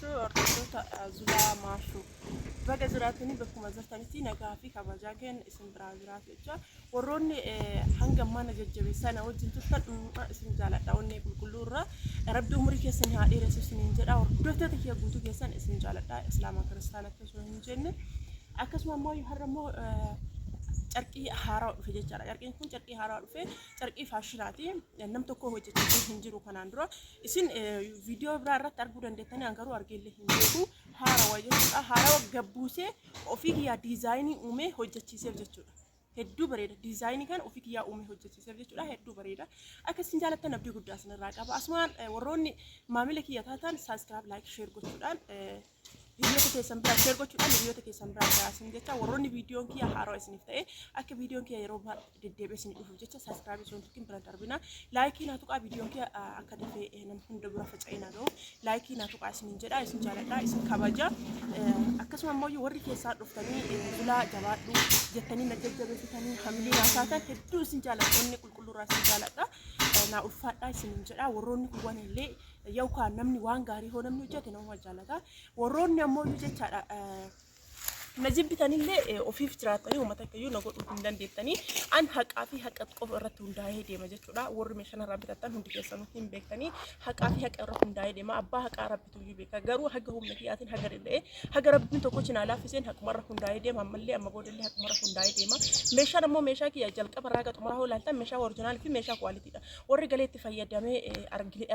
jirtu hordoftoota Zulaa Maashuu baga jiraatanii bakkuma jirtanitti nagaa fi kabajaa kenna isin biraa jiraatu jecha warroonni hanga mana jajjabeessan wajjin turtan isin jaaladha onnee qulqulluu irraa rabbi umurii keessan haa dheeressu isiniin jedha hordoftoota kiyya guutuu keessan isin jaaladha islaama kiristaanatti osoo hin jenne akkasuma immoo har'a immoo carqii haaraa dhufe jechaadha. Carqiin kun carqii haaraa dhufe carqii faashinaati. Nam tokko hojjechiisee hin jiru kanaan dura. Isin viidiyoo biraa irratti arguu dandeettanii garuu argeellee hin beeku. Haarawaa jechuudha. Haarawaa gabbuusee ofii kiyyaa diizaayinii uumee hojjechiiseef jechuudha. Hedduu bareeda. Diizaayinii kan ofii kiyyaa uumee hojjechiiseef jechuudha. Hedduu bareeda. Akka isin jaalattan abdii guddaa isinirraa qaba. Asumaan warroonni maamila kiyya taatan saabskiraayib laayik sheer gochuudhaan video keessan biraa share gochuudhaan video keessan biraa gaasin jecha warroonni viidiyoon kiyya haaraa isiniif ta'e akka viidiyoon kiyya yeroo deddeebi'ee isin dhufuuf jecha subscribe isin tukin bira darbina laayikii naa tuqaa viidiyoon kiyya akka dafee nam hunda bira faca'ee naa ga'u laayikii naa tuqaa isiniin jedha isin jaaladha isin kabaja akkasuma immoo warri keessaa dhuftanii Zulaa jabaadhu jettanii na jajjabeessitanii hamilee naa taatan hedduu isin jaaladha onnee qulqulluurraa isin jaaladha naa ulfaadhaa isiniin jedha warroonni kuwwan illee yookaan namni waan gaarii hoo namni hojjete nama jaalata warroonni ammoo jechaadha najib bitanillee ofiif jiraatanii uummata kayyuu na godhuu hin dandeettanii an haqaa fi haqa qofa irratti hundaa'ee deema jechuudha warri meeshaan irraa bitattan hundi keessanuu hin beektanii haqaa fi haqa irratti hundaa'ee deema abbaa haqaa rabbitu iyyuu beeka garuu haga humna kiyyaatiin haga danda'e haga rabbiin tokko cinaa laaffiseen haquma irra hundaa'ee deema ammallee amma boodallee haquma irra hundaa'ee deema meeshaan ammoo meeshaa kiyya jalqaba irraa xumuraa hoo ilaaltan meeshaa orjinaal fi meeshaa kwaalitiidha warri galee itti fayyadamee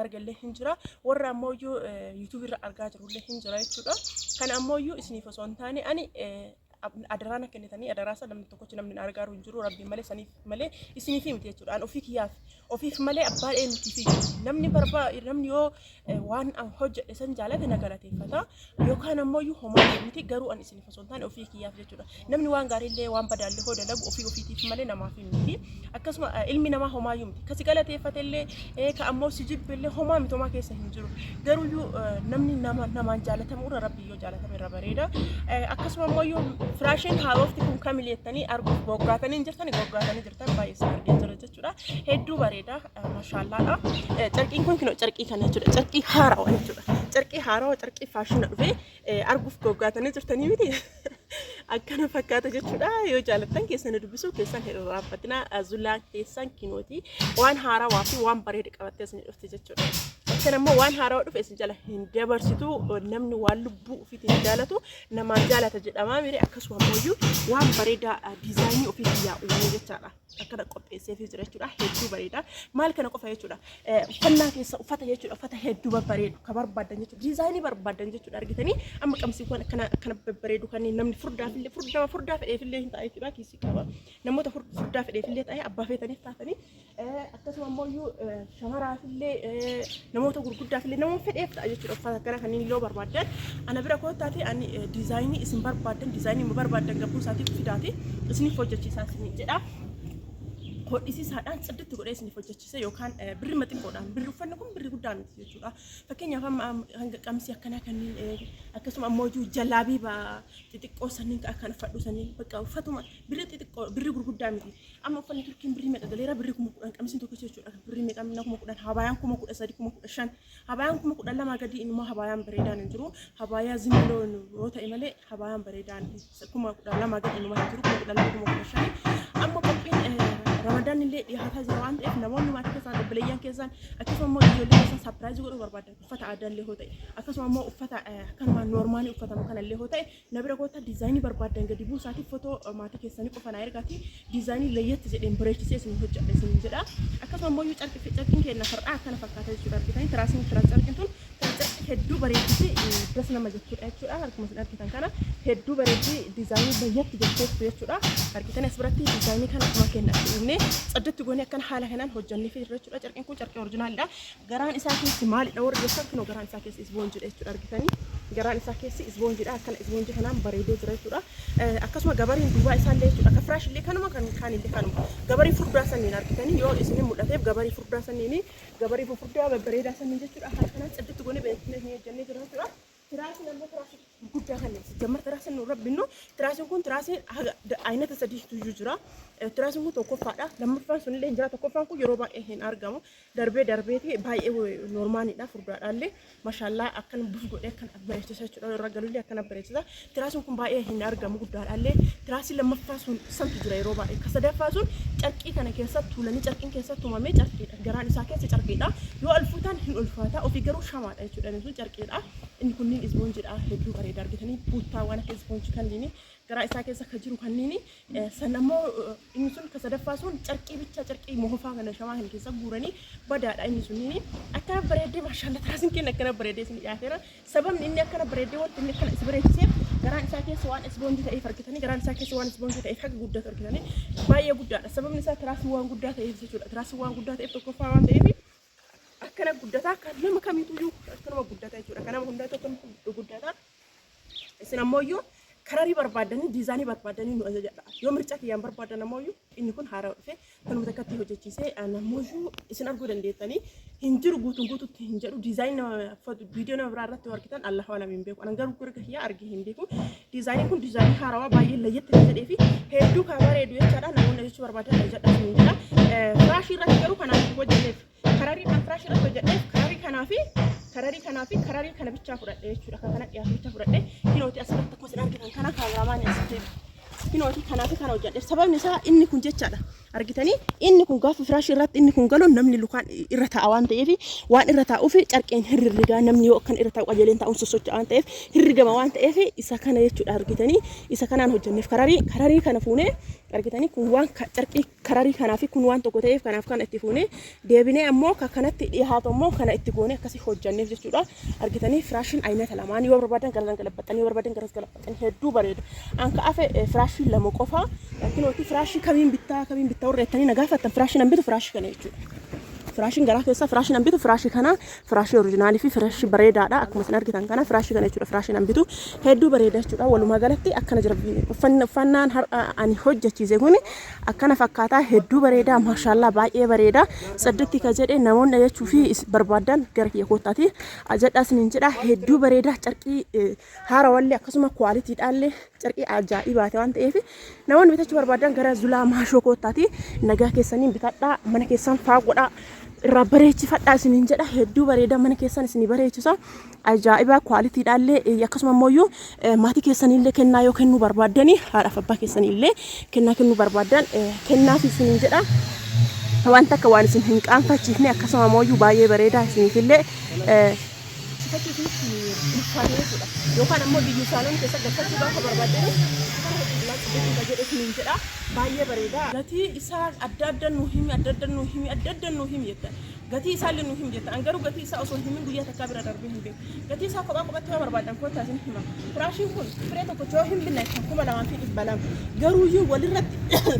argallee hin jira warri ammoo iyyuu yuutuub irra argaa jirullee hin jira jechuudha kan ammoo iyyuu isiniif osoo hin taane ani adarana kennitanii adarasa namni tokkochi namni argaaru hin jiru rabbi malee saniif malee isiniif miti jechuudha an ofii kiyyaaf ofiif malee abbaa eenyuutiif namni namni yoo waan hojjedhe san jaalate na galateeffata yookaan ammoo iyyuu homaa miti garuu an isiniif osoo hin taane ofii kiyyaaf jechuudha namni waan gaariillee waan badaallee hoo dalagu ofiitiif malee namaaf miti akkasuma ilmi namaa homaa iyyuu miti kasi galateeffatellee ka ammoo si jibbillee homaa miti homaa keessa hin jiru garuu iyyuu namni namaan jaalatamu irra rabbi yoo jaalatame irra bareeda akkasuma ammoo iyyuu Firaashin haarofti kun kamileettanii arguuf goggaatanii jirtan baay'ee isin argee jira jechuudha. Hedduu bareeda maashaallaadha. Carqiin kun kinoo carqii kana jechuudha. Carqii haaraa jechuudha. Carqii haaraa carqii faashina dhufee arguuf goggaatanii jirtanii miti. Akkana fakkaata jechuudha. Yoo jaalattan keessan dubbisuu keessan raabbatina Zulaan keessan kinooti waan haaraa fi waan bareeda qabattee isin dhufte jechuudha. Kan ammoo waan haaraa dhufe isin jala hin dabarsitu namni waan lubbuu ofiitiin jaalatu namaan jaalata jedhama mire akkasuma ammoo waan bareeda diizaayinii ofii kiyyaa uumee jechaadha akkana qopheessee fi jira jechuudha hedduu bareeda maal kana qofa jechuudha uffannaa keessa uffata jechuudha uffata hedduu babbareedu ka barbaadan jechuudha diizaayinii barbaadan jechuudha argitanii amma qamsiiwwan akkana babbareedu kan namni furdaa fedheefillee hin taa'e jechuudha kiisii qaba namoota furdaa fedheefillee ta'e abbaa feetaniif taatanii akkasuma ammoo shamaraafillee namoota gurguddaafillee namoota fedheef ta'a jechuudha uffata akkana kanneen yoo barbaadan ana bira koo taate ani diizaayinii isin barbaadan diizaayinii barbaadan gabbuu isaatiif fidaati isiniif hojjechiisaa isiniin jedha hodhisiisaadhaan cidditti godhee isiniif hojjechiise yookaan birri maxinqoodhaan birri uffanni kun birri guddaan miti jechuudha fakkeenyaaf hanga qamsii akkanaa kanneen akkasuma ammoo jallaabii xixiqqoo sanniin akkana uffadhu sanniin bakka uffatuma birri xixiqqoo birri gurguddaa miti amma uffanni turkiin birri meeqa galeera birri 10,000 qamsiin tokko jechuudha birri meeqa 10,000 habaayaan 13,000 15,000 habaayaan 12,000 gadi immoo habaayaan bareedaan hin jiru habaayaa zimbiloon yoo ta'e malee habaayaan bareedaan 12,000 gadi immoo hin jiru 12,000 amma qophiin Ramadan illee dhiyaataa jira waan ta'eef namoonni maatii keessan obboleeyyan keessan akkasuma immoo ijoollee keessan sapiraayizii godhuu barbaadan uffata aadaa illee hoo ta'e akkasuma immoo uffata akkanumaan noormaalii uffatamu kana illee hoo ta'e na bira goota diizaayinii barbaadan gadi buusaatiif footoo maatii keessanii qofa naa ergaati diizaayinii layyetti jedheen bareechisee isin hojjedhe isin jedha akkasuma immoo carqiin keenya far'aa akkana fakkaata jechuudha argitanii tiraasiin carqiin tun hedduu bareeddi das nama jechuudha jechuudha akkuma isin argitan kana hedduu bareeddi diizaayinii layyetti jetteessu jechuudha argitanii as biratti diizaayinii kana akkuma kenna Saddatti goone akkan haala kanaan hojjannee fi jechuudha carqiin kun carqii orjinaalidha garaan isaa keessi maalidha warri jechuun kunoo garaan isaa keessi isboonjidha jechuudha argitanii garaan isaa keessi isboonjidha akkana isboonjii kanaan bareedee jira jechuudha akkasuma gabariin duubaa isaallee jechuudha akka firaashillee kanuma kan illee kanuma gabarii furdaa sanniin argitanii yoo isiniin mul'ateef gabarii furdaa sanniin gabarii furdaa babbareedaa sanniin jechuudha haala kanaan saddatti goone beeknee hojjannee jira jechuudha firaashin ammoo firaashin guddaa kan jamar tiraasiin nu rabbinnu tiraasiin kun tiraasiin aynata sadii jira tiraasiin kun tokkoffaadha lammaffaan sunillee hin jira tokkoffaan kun yeroo baay'ee hin argamu darbeeti baay'ee noormaaliidha furdaadhaallee mashaallaa akkan buf godhee akkan bareechisa jechuudha irra galullee akkan bareechisa tiraasiin kun baay'ee hin argamu guddaadhaallee tiraasiin lammaffaa sun santu jira yeroo baay'ee ka sadaffaa sun carqii kana keessatti tuulanii carqiin keessatti tumamee carqiidha garaan isaa keessa carqiidha yoo alfuutaan hin ulfaata ofii garuu shamaadha jechuudha sun carqiidha inni kunniin ispoonjiidha hedduu bareeda argitanii buuttaa waan akka ispoonjii kanneen garaa isaa keessa akka jiru kanneen sanammoo inni sun ka sadaffaa sun carqii bicha carqii mohofaa kana shamaa kan keessa guuranii badaadha inni sunniin akkana bareedee maashaallah tiraasiin keenya akkana bareedee isin dhiyaateera sababni inni akkana bareedee wanti inni akkana is bareechisee garaan isaa keessa waan ispoonjii ta'eef argitanii garaan isaa keessa waan ispoonjii ta'eef haga guddatu argitanii baay'ee guddaadha sababni isaa tiraasii waan guddaa ta'eef jechuudha tiraasii waan guddaa ta'eef tokkoffaa waan ta'eef akkana guddataa kan nama kamiituyyuu akkanuma guddataa jechuudha kan nama hundaatu akkana guddataa isin ammoo kararii barbaadanii diizaanii barbaadanii nu ajajadha yoo mirca kiyyaan barbaadan ammoo inni kun haaraa dhufe kanuma takkatti hojjechiisee ammoo isin arguu dandeettanii hin jiru guutuutti hin jedhu diizaanii nama viidiyoo nama biraa irratti argitan Allah wala min beeku anan garuu gurga kiyyaa argee hin beeku diizaaniin kun diizaanii haarawaa baay'ee layyetti kan jedhee fi hedduu kan bareedu jechaadha namoonni jechuu barbaadan ajajadha hin jira firaashii irratti garuu kanaaf hojjeteef kararii kan firaashii irratti hojjeteef kararii kana bichaa fudhadhe jechuudha kan kana dhiyaatu bichaa fudhadhe hinooti asirratti akkuma isin argitan kana kaameramaan asirratti hinooti kanaaf kana hojjedhe sababni isaa inni kun jechaadha argitanii inni kun gaafa firaashii irratti inni kun galuun namni lukaan irra taa'a waan ta'eef waan irra taa'uuf carqeen hirrigaa namni yoo akkan irra taa'u qajeeleen taa'uun sosocho'a waan ta'eef hirrigama waan ta'eef isa kana jechuudha argitanii isa kanaan hojjenneef kararii kana fuunee argitanii kun waan carqii kararii kanaafi kun waan tokko ta'eef kanaaf kana itti fuunee deebinee ammoo kanatti dhiyaatu ammoo kana itti goonee akkasii hojjenneef jechuudha argitanii firaashiin aynata lamaan yoo barbaadan garan galabatanii yoo barbaadan garas galabatanii hedduu bareeda anka afe firaashii lama qofa kinooti firaashii kamiin bittaa warreettanii nagaafattan firaashii nan bitu firaashii kana jechuudha firaashiin garaa keessa firaashii nan bitu firaashii kana firaashii oriijinaalii fi firaashii bareedaadha akkuma isin argitan kana firaashii kana jechuudha firaashii nan bitu hedduu bareeda jechuudha walumaa galatti akkana jira uffannaan ani hojjechiise kun akkana fakkaataa hedduu bareeda maashaallah baay'ee bareeda saddeetti ka jedhee namoonni jechuu fi barbaadan gara kiyya koottaati ajadhaa isiniin jedha hedduu bareeda carqii haarawallee akkasuma kwaalitiidhaallee carqii ajaa'ibaati waan ta'eef namoonni bitachuu barbaadan gara Zulaa Maashoo koottaati nagaa keessaniin bitadhaa mana keessan faagodhaa irra bareechifadhaa isiniin jedha hedduu bareeda mana keessan isinii bareechisa ajaa'iba kwaalitiidhaallee akkasuma ammoo maatii keessanillee kennaa yoo kennuu barbaadanii haadhaaf abbaa keessanillee kennuu barbaadan kennaaf isiniin jedha wanta akka waan isin hin qaanfachiifne akkasuma ammoo baay'ee bareeda isiniifillee yookaan ammoo biyyu saalon keessa gaffachuu gaafa barbaadanii baay'ee bareeda gatii isaa adda nu himi jettan gatii isaa illee nu himi jettan an garuu gatii isaa osoo himin guyyaa takkaa bira darbee hin beeku gatii isaa kophaa kophaatti yoo barbaadan koottaa isin hima firaashiin kun firee tokko yoo hin binne 2,200 garuuyyuu walirratti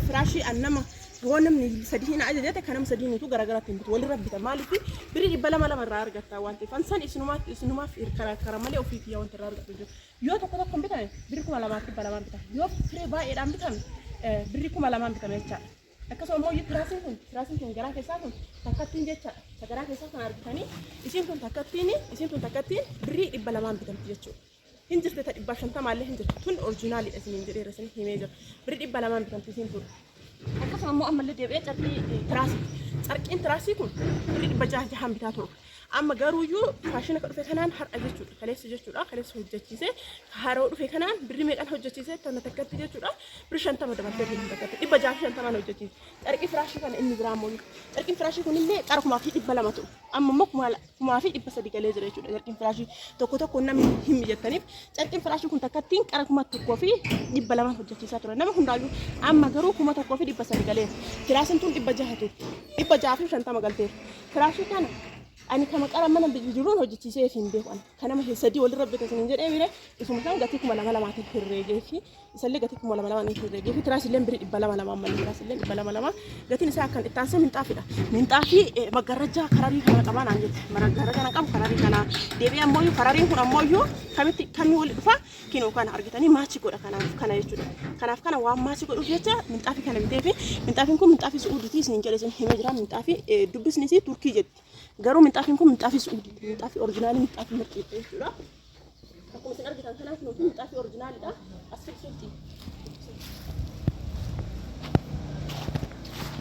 firaashii annama waan namni sadii hin ajajate kanam sadii nutu garagaraatti hin bitu walirra bita maaliif birii 200 irraa argatta waan ta'eef ansan isinumaaf irkara malee ofii kiyyaa wanta irraa argatu jiru yoo tokko bitame birii 2,200 bitame yoo firee baay'eedhaan bitame birii 2,200 bitame jechaadha akkasuma immoo firaasiin kun garaa keessaa kun takkattiin jechaadha garaa keessaa kan argitanii isiin kun takkattiin birii 200 bitamti jechuudha hin jirte ta 150 illee hin jirtu tun oriijinaaliidha isiniin jedheera isin himee jira birii 200 bitamti isiin kun akkasuma immoo ammallee deebi'ee carqiin tiraasii kun birii 600 bitaa turre amma garuuyyuu faashina ka dhufe kanaan har'a jechuudha kaleessa hojjechiise haroo dhufe kanaan birri meeqan hojjechiise tana takkatti jechuudha birri 50 dabaltee birri takkatti 650 hojjechiise carqii firaashii kana inni biraa immoo carqiin firaashii kun illee qara 200 ta'u amma immoo 2,300 galee jira jechuudha carqiin firaashii tokko namni hin mijattaniif carqiin firaashii kun takkattiin qara 1,200 hojjechiisaa ture nama hundaayyuu amma garuu 1,300 galee firaashiin tun 650 galteera firaashii kana ani kama qara mana bijiruun hojjechiisee hin beekan kanama sadii walirra bitatanii jedhee bire isuma kan gatii 2,200 hirreegee fi isallee gatii 2,200 hirreegee fi tiraasilee birii 200 ammallee tiraasilee 200 gatiin isaa kan itti aansee minxaafii maggarrajaa kararii kana qabaan aan jette maggarrajaa kana qabu kararii kana deebi'ee ammoo karariin kun ammoo kamii wali dhufa kinoo kana argitanii maachi godha kana jechuudha kanaaf kana waan maachi godhuuf jecha minxaafii kana bitee fi minxaafiin kun minxaafii suuditii isin jedhe isin himee jira minxaafii dubbisnis turkii jetti garuu minxaafiin kun minxaafii suudii minxaafii oriijinaalii minxaafii mirqii jechuudha Akkuma isin argitan kanaaf nuti minxaafii oriijinaalidha. Asfiksootti.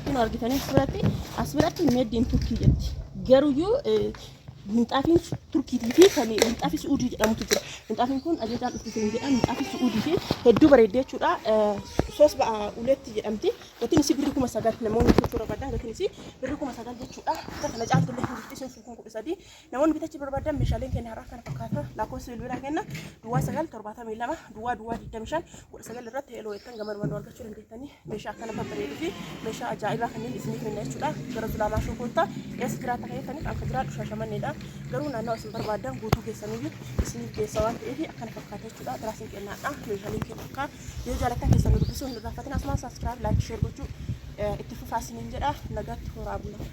Kun argitanii asbiratti made in Turkey jetti. Garuyyuu minxaafiin Turkiitii fi kan minxaafii Suudii jedhamutu jira. Minxaafiin kun ajajaan dhufti jedha. Minxaafii Suudii fi hedduu bareedee jechuudha. Sos ba'a uletti jedhamti. Gatiin isii birrii 9,000 namoonni bitachuu barbaadan gatiin isii birrii 9,000 jechuudha. Kana caaltullee hin jirti isin kun 13. Namoonni bitachuu barbaadan meeshaaleen keenya har'a kana fakkaata. Lakkoofsa bilbilaa kenna duwwaa 972 duwwaa 25 19 irratti eeloo jettan gama mandoo argachuu dandeettanii meeshaa akkana babbareeduu fi meeshaa ajaa'ibaa kanneen isiniif kenna jechuudha. Gara Zulaamaa Shokoottaa eessa jiraata keessaniif akka jiraadhu Shaashamanneedha. Garuu naannoo isin barbaadan guutuu keessaniyyuu isiniif keessa waan ta'eef akkana fakkaata jechuudha. Tiraasiin kennaadha. Meeshaaleen keenya akka yoo jaallattan keessan dubbisuu hin irraanfatin asumaan saabskiraayib laayik sheer gochuu itti fufaa isiniin jedha. Nagaatti horaa bulaa.